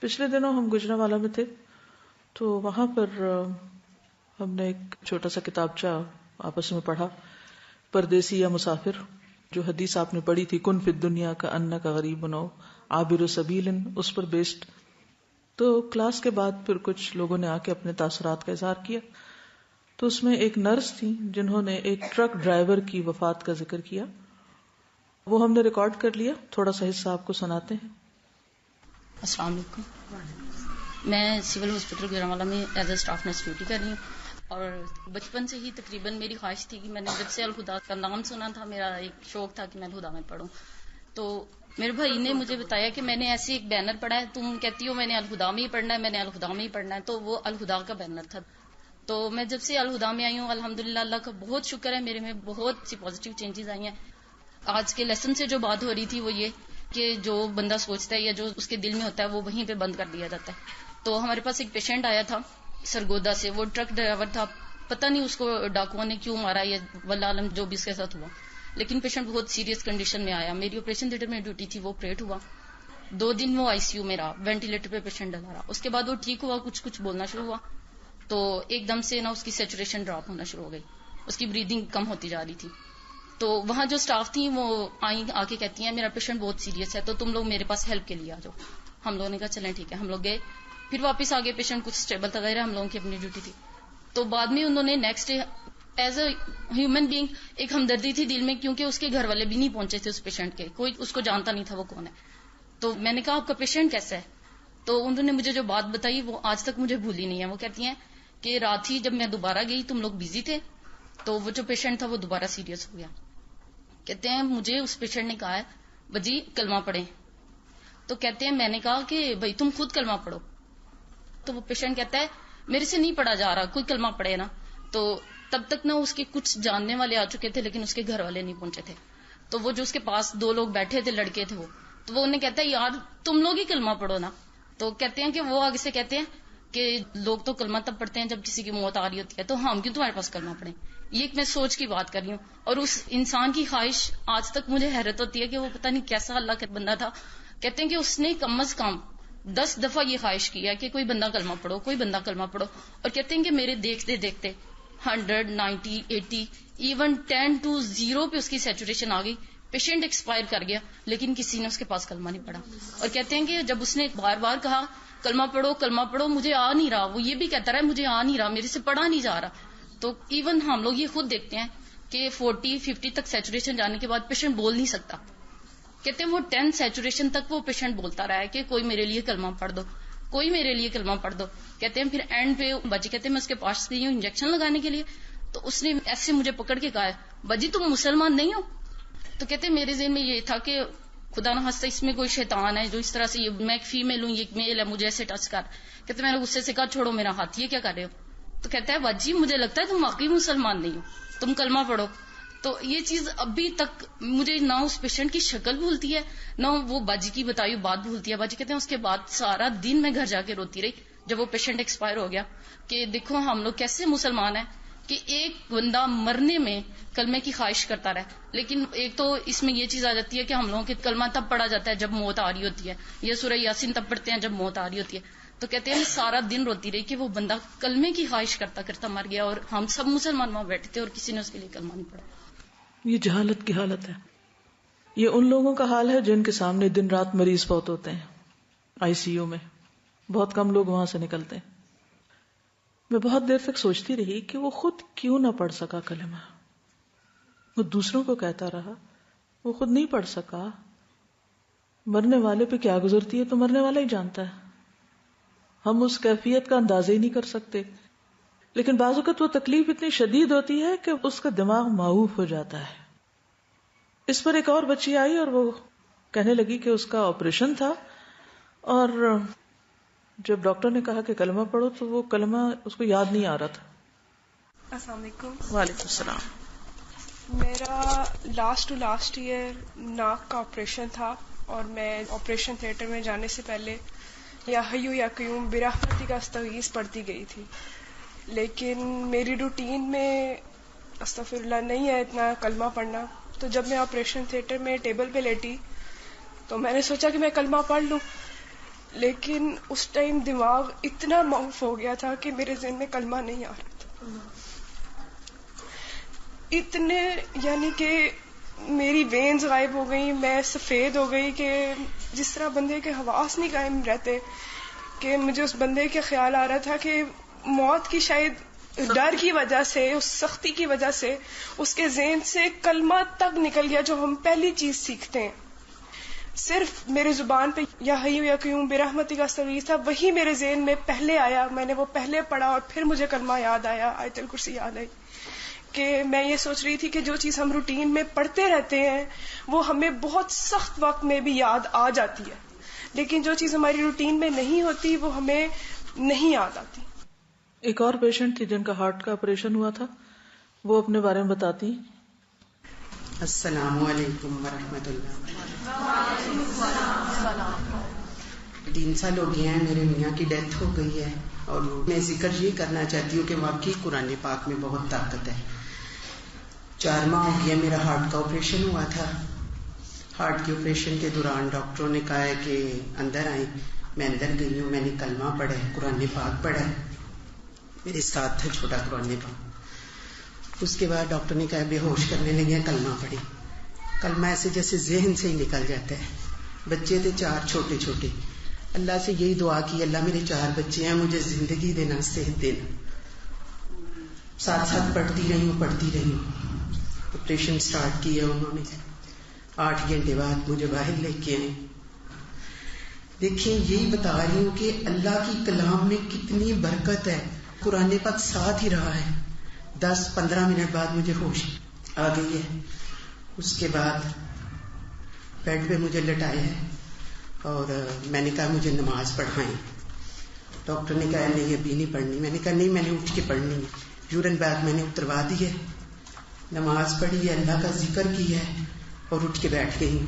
پچھلے دنوں ہم گجرانوالہ میں تھے، تو وہاں پر ہم نے ایک چھوٹا سا کتابچہ آپس میں پڑھا، پردیسی یا مسافر، جو حدیث آپ نے پڑھی تھی، کن فی الدنیا کا انک غریب او عابر سبیل، اس پر بیسڈ. تو کلاس کے بعد پھر کچھ لوگوں نے آ کے اپنے تاثرات کا اظہار کیا. تو اس میں ایک نرس تھی جنہوں نے ایک ٹرک ڈرائیور کی وفات کا ذکر کیا. وہ ہم نے ریکارڈ کر لیا، تھوڑا سا حصہ آپ کو سناتے ہیں. السلام علیکم. میں سول ہاسپٹل گجرانوالہ میں as a staff nurse duty کر رہی ہوں، اور بچپن سے ہی تقریباً میری خواہش تھی کہ میں نے جب سے الہدا کا نام سنا تھا، میرا ایک شوق تھا کہ میں الہدا میں پڑھوں. تو میرے بھائی نے مجھے بتایا کہ میں نے ایسے ایک بینر پڑھا ہے، تم کہتی ہو میں نے الہدا میں ہی پڑھنا ہے، میں نے الہدا میں ہی پڑھنا ہے. تو وہ الہدا کا بینر تھا. تو میں جب سے الہدا میں آئی ہوں، الحمدللہ اللہ کا بہت شکر ہے، میرے میں بہت سی پازیٹیو چینجز آئی ہیں. آج کے لیسن سے جو بات ہو رہی تھی وہ یہ کہ جو بندہ سوچتا ہے یا جو اس کے دل میں ہوتا ہے وہ وہیں پہ بند کر دیا جاتا ہے. تو ہمارے پاس ایک پیشنٹ آیا تھا سرگودا سے، وہ ٹرک ڈرائیور تھا، پتہ نہیں اس کو ڈاکوؤں نے کیوں مارا یا واللہ عالم جو بھی اس کے ساتھ ہوا، لیکن پیشنٹ بہت سیریس کنڈیشن میں آیا. میری آپریشن تھیٹر میں ڈیوٹی تھی، وہ آپریٹ ہوا. 2 دن وہ ICU میں رہا، وینٹیلیٹر پہ پیشنٹ ڈلا رہا. اس کے بعد وہ ٹھیک ہوا، کچھ بولنا شروع ہوا، تو ایک دم سے نا اس کی سیچوریشن ڈراپ ہونا شروع ہو گئی، اس کی بریدنگ کم ہوتی جا رہی تھی. تو وہاں جو اسٹاف تھیں وہ آئیں آ کے کہتی ہیں میرا پیشنٹ بہت سیریس ہے، تو تم لوگ میرے پاس ہیلپ کے لیے آ جاؤ. ہم لوگوں نے کہا چلیں ٹھیک ہے. ہم لوگ گئے، پھر واپس آگے، پیشنٹ کچھ اسٹیبل تھا، غیر ہم لوگوں کی اپنی ڈیوٹی تھی. تو بعد میں انہوں نے next day as a human being ایک ہمدردی تھی دل میں، کیونکہ اس کے گھر والے بھی نہیں پہنچے تھے اس پیشنٹ کے، کوئی اس کو جانتا نہیں تھا وہ کون ہے. تو میں نے کہا آپ کا پیشنٹ کیسا ہے؟ تو انہوں نے مجھے جو بات بتائی وہ آج تک مجھے بھولی نہیں ہے. وہ کہتی ہیں کہ رات ہی جب میں دوبارہ گئی تم لوگ بزی تھے، تو وہ جو پیشنٹ تھا وہ دوبارہ سیریس ہو گیا. کہتے ہیں مجھے اس پیشنٹ نے کہا ہے بجی کلمہ پڑھیں. تو کہتے ہیں میں نے کہا کہ بھائی تم خود کلمہ پڑھو. تو وہ پیشنٹ کہتا ہے میرے سے نہیں پڑھا جا رہا، کوئی کلمہ پڑھے نا. تو تب تک نہ اس کے کچھ جاننے والے آ چکے تھے، لیکن اس کے گھر والے نہیں پہنچے تھے. تو وہ جو اس کے پاس 2 لوگ بیٹھے تھے، لڑکے تھے وہ، تو وہ انہیں کہتا ہے یار تم لوگ ہی کلمہ پڑھو نا. تو کہتے ہیں کہ وہ آگے سے کہتے ہیں کہ لوگ تو کلمہ تب پڑھتے ہیں جب کسی کی موت آ رہی ہوتی ہے، تو ہم کیوں تمہارے پاس کلمہ پڑھیں. یہ ایک میں سوچ کی بات کر رہی ہوں. اور اس انسان کی خواہش آج تک مجھے حیرت ہوتی ہے کہ وہ پتہ نہیں کیسا اللہ کا بندہ تھا. کہتے ہیں کہ اس نے کم از کم 10 دفعہ یہ خواہش کی ہے کہ کوئی بندہ کلمہ پڑھو، کوئی بندہ کلمہ پڑھو. اور کہتے ہیں کہ میرے دیکھتے دیکھتے 100 90 80 ایون 10 to 0 پہ اس کی سیچوریشن آ گئی. پیشنٹ ایکسپائر کر گیا، لیکن کسی نے اس کے پاس کلمہ نہیں پڑھا. اور کہتے ہیں کہ جب اس نے بار بار کہا کلمہ پڑھو کلمہ پڑھو، مجھے آ نہیں رہا، وہ یہ بھی کہتا رہا مجھے آ نہیں رہا، میرے سے پڑھا نہیں جا رہا. تو ایون ہم لوگ یہ خود دیکھتے ہیں کہ 40 50 تک سیچوریشن جانے کے بعد پیشنٹ بول نہیں سکتا. کہتے ہیں وہ 10 سیچوریشن تک وہ پیشنٹ بولتا رہا ہے کہ کوئی میرے لیے کلمہ پڑھ دو، کوئی میرے لیے کلمہ پڑھ دو. کہتے ہیں پھر اینڈ پہ باجی کہتے ہیں میں اس کے پاس گئی ہوں انجیکشن لگانے کے لیے، تو اس نے ایسے مجھے پکڑ کے کہا ہے باجی تم مسلمان نہیں ہو. تو کہتے ہیں میرے ذہن میں یہ تھا کہ خدا نہ خواستہ اس میں کوئی شیطان ہے جو اس طرح سے، میں ایک فیمیل ہوں یہ ایک میل ہے، مجھے ایسے ٹچ کر. کہتے میں نے غصے سے کہا چھوڑو میرا ہاتھ، یہ کیا کر رہے ہو؟ تو کہتا ہے باجی مجھے لگتا ہے تم واقعی مسلمان نہیں ہو، تم کلمہ پڑھو. تو یہ چیز ابھی تک مجھے نہ اس پیشنٹ کی شکل بھولتی ہے، نہ وہ باجی کی بتائی بات بھولتی ہے. باجی کہتے ہیں اس کے بعد سارا دن میں گھر جا کے روتی رہی جب وہ پیشنٹ ایکسپائر ہو گیا کہ دیکھو ہم لوگ کیسے مسلمان ہیں کہ ایک بندہ مرنے میں کلمے کی خواہش کرتا رہے. لیکن ایک تو اس میں یہ چیز آ جاتی ہے کہ ہم لوگوں کے کلمہ تب پڑھا جاتا ہے جب موت آ رہی ہوتی ہے، یہ سورہ یاسین تب پڑھتے ہیں جب موت آ رہی ہوتی ہے. تو کہتے ہیں سارا دن روتی رہی کہ وہ بندہ کلمے کی خواہش کرتا کرتا مر گیا، اور ہم سب مسلمان وہاں بیٹھے تھے اور کسی نے اس کے لیے کلمہ نہیں پڑھا. یہ جہالت کی حالت ہے. یہ ان لوگوں کا حال ہے جن کے سامنے دن رات مریض بہت ہوتے ہیں ICU میں، بہت کم لوگ وہاں سے نکلتے ہیں. میں بہت دیر تک سوچتی رہی کہ وہ خود کیوں نہ پڑھ سکا کلمہ. وہ دوسروں کو کہتا رہا، وہ خود نہیں پڑھ سکا. مرنے والے پہ کیا گزرتی ہے تو مرنے والا ہی جانتا ہے، ہم اس کیفیت کا اندازہ ہی نہیں کر سکتے. لیکن بعض اوقات وہ تکلیف اتنی شدید ہوتی ہے کہ اس کا دماغ معوف ہو جاتا ہے. اس پر ایک اور بچی آئی اور وہ کہنے لگی کہ اس کا آپریشن تھا، اور جب ڈاکٹر نے کہا کہ کلمہ پڑھو تو وہ کلمہ اس کو یاد نہیں آ رہا تھا. السلام علیکم. وعلیکم السلام. میرا لاسٹ ٹو لاسٹ ایئر ناک کا آپریشن تھا، اور میں آپریشن تھیٹر میں جانے سے پہلے یا حیو یا قیوم برحمتی کا استغیث پڑھتی گئی تھی. لیکن میری روٹین میں استغفر اللہ نہیں ہے اتنا کلمہ پڑھنا. تو جب میں آپریشن تھیٹر میں ٹیبل پہ لیٹی تو میں نے سوچا کہ میں کلمہ پڑھ لوں. لیکن اس ٹائم دماغ اتنا معاف ہو گیا تھا کہ میرے ذہن میں کلمہ نہیں آ رہا تھا. اتنے یعنی کہ میری وینز غائب ہو گئی، میں سفید ہو گئی کہ جس طرح بندے کے حواس نہیں قائم رہتے، کہ مجھے اس بندے کے خیال آ رہا تھا کہ موت کی شاید ڈر کی وجہ سے، اس سختی کی وجہ سے اس کے ذہن سے کلمہ تک نکل گیا جو ہم پہلی چیز سیکھتے ہیں. صرف میرے زبان پہ یا حی یا قیوم برحمتک استغیث تھا، وہی میرے ذہن میں پہلے آیا. میں نے وہ پہلے پڑھا اور پھر مجھے کلمہ یاد آیا، آیت الکرسی یاد آئی. کہ میں یہ سوچ رہی تھی کہ جو چیز ہم روٹین میں پڑھتے رہتے ہیں وہ ہمیں بہت سخت وقت میں بھی یاد آ جاتی ہے، لیکن جو چیز ہماری روٹین میں نہیں ہوتی وہ ہمیں نہیں یاد آتی. ایک اور پیشنٹ تھی جن کا ہارٹ کا آپریشن ہوا تھا، وہ اپنے بارے میں بتاتی. السلام علیکم ورحمۃ اللہ. 3 سال ہو گئے ہیں میرے میاں کی ڈیتھ ہو گئی ہے، اور میں ذکر یہ کرنا چاہتی ہوں کہ واقعی قرآن پاک میں بہت طاقت ہے. 4 ماہ ہو گیا میرا ہارٹ کا آپریشن ہوا تھا. ہارٹ کے آپریشن کے دوران ڈاکٹروں نے کہا ہے کہ اندر آئیں. میں اندر گئی ہوں، میں نے کلمہ پڑھا ہے، قرآن پاک پڑھا ہے، میرے ساتھ تھا چھوٹا قرآن پاک. اس کے بعد ڈاکٹر نے کہا بے ہوش کرنے لگے، کلمہ پڑھی. کلمہ ایسے جیسے ذہن سے ہی نکل جاتا ہے. بچے تھے 4 چھوٹے چھوٹے. اللہ سے یہی دعا کی، اللہ میرے 4 بچے ہیں، مجھے زندگی دینا، صحت دینا. ساتھ ساتھ پڑھتی رہی ہوں. آپریشن سٹارٹ کیا انہوں نے، 8 گھنٹے بعد مجھے باہر لے کے آئے. دیکھیں یہی بتا رہی ہوں کہ اللہ کی کلام میں کتنی برکت ہے. قرآن پاک ساتھ ہی رہا ہے. 10-15 منٹ بعد مجھے ہوش آ گئی ہے. اس کے بعد بیڈ پہ مجھے لٹایا ہے اور میں نے کہا مجھے نماز پڑھائیں. ڈاکٹر نے کہا نہیں ابھی نہیں پڑھنی. میں نے کہا نہیں، میں نے اٹھ کے پڑھنی ہے. یورین بیگ میں نے اتروا دی ہے، نماز پڑھی ہے، اللہ کا ذکر کیا ہے اور اٹھ کے بیٹھ گئی ہوں.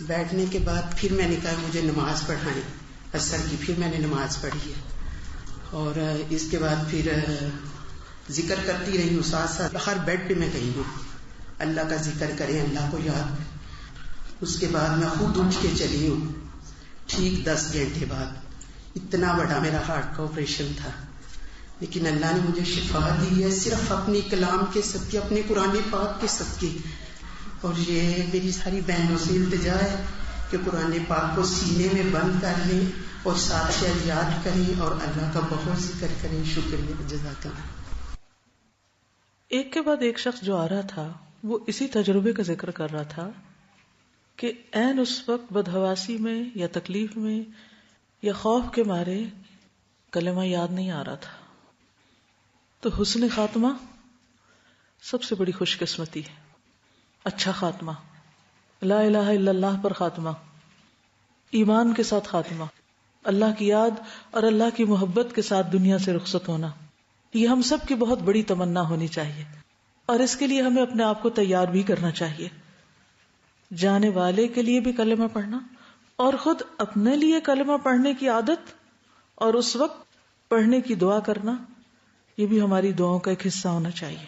بیٹھنے کے بعد پھر میں نے کہا مجھے نماز پڑھائیں عصر کی. پھر میں نے نماز پڑھی ہے اور اس کے بعد پھر ذکر کرتی رہی ہوں. ساتھ ساتھ ہر بیڈ پہ میں گئی ہوں اللہ کا ذکر کریں، اللہ کو یاد. اس کے بعد میں خود اٹھ کے چلی ہوں. ٹھیک 10 گھنٹے بعد. اتنا بڑا میرا ہارٹ کا آپریشن تھا، لیکن اللہ نے مجھے شفا دی ہے صرف اپنی کلام کے صدقے، اپنے قرآن پاک کے صدقے. اور یہ میری ساری بہنوں سے التجا ہے کہ قرآن پاک کو سینے میں بند کر لیں اور ساتھ یاد کریں اور اللہ کا بہت ذکر کریں. شکریہ، جزاک اللہ. ایک کے بعد ایک شخص جو آ رہا تھا وہ اسی تجربے کا ذکر کر رہا تھا کہ عین اس وقت بدحواسی میں یا تکلیف میں یا خوف کے مارے کلمہ یاد نہیں آ رہا تھا. تو حسن خاتمہ سب سے بڑی خوش قسمتی ہے. اچھا خاتمہ، لا الہ الا اللہ پر خاتمہ، ایمان کے ساتھ خاتمہ، اللہ کی یاد اور اللہ کی محبت کے ساتھ دنیا سے رخصت ہونا، یہ ہم سب کی بہت بڑی تمنا ہونی چاہیے. اور اس کے لیے ہمیں اپنے آپ کو تیار بھی کرنا چاہیے. جانے والے کے لیے بھی کلمہ پڑھنا اور خود اپنے لیے کلمہ پڑھنے کی عادت اور اس وقت پڑھنے کی دعا کرنا، یہ بھی ہماری دعاؤں کا ایک حصہ ہونا چاہیے.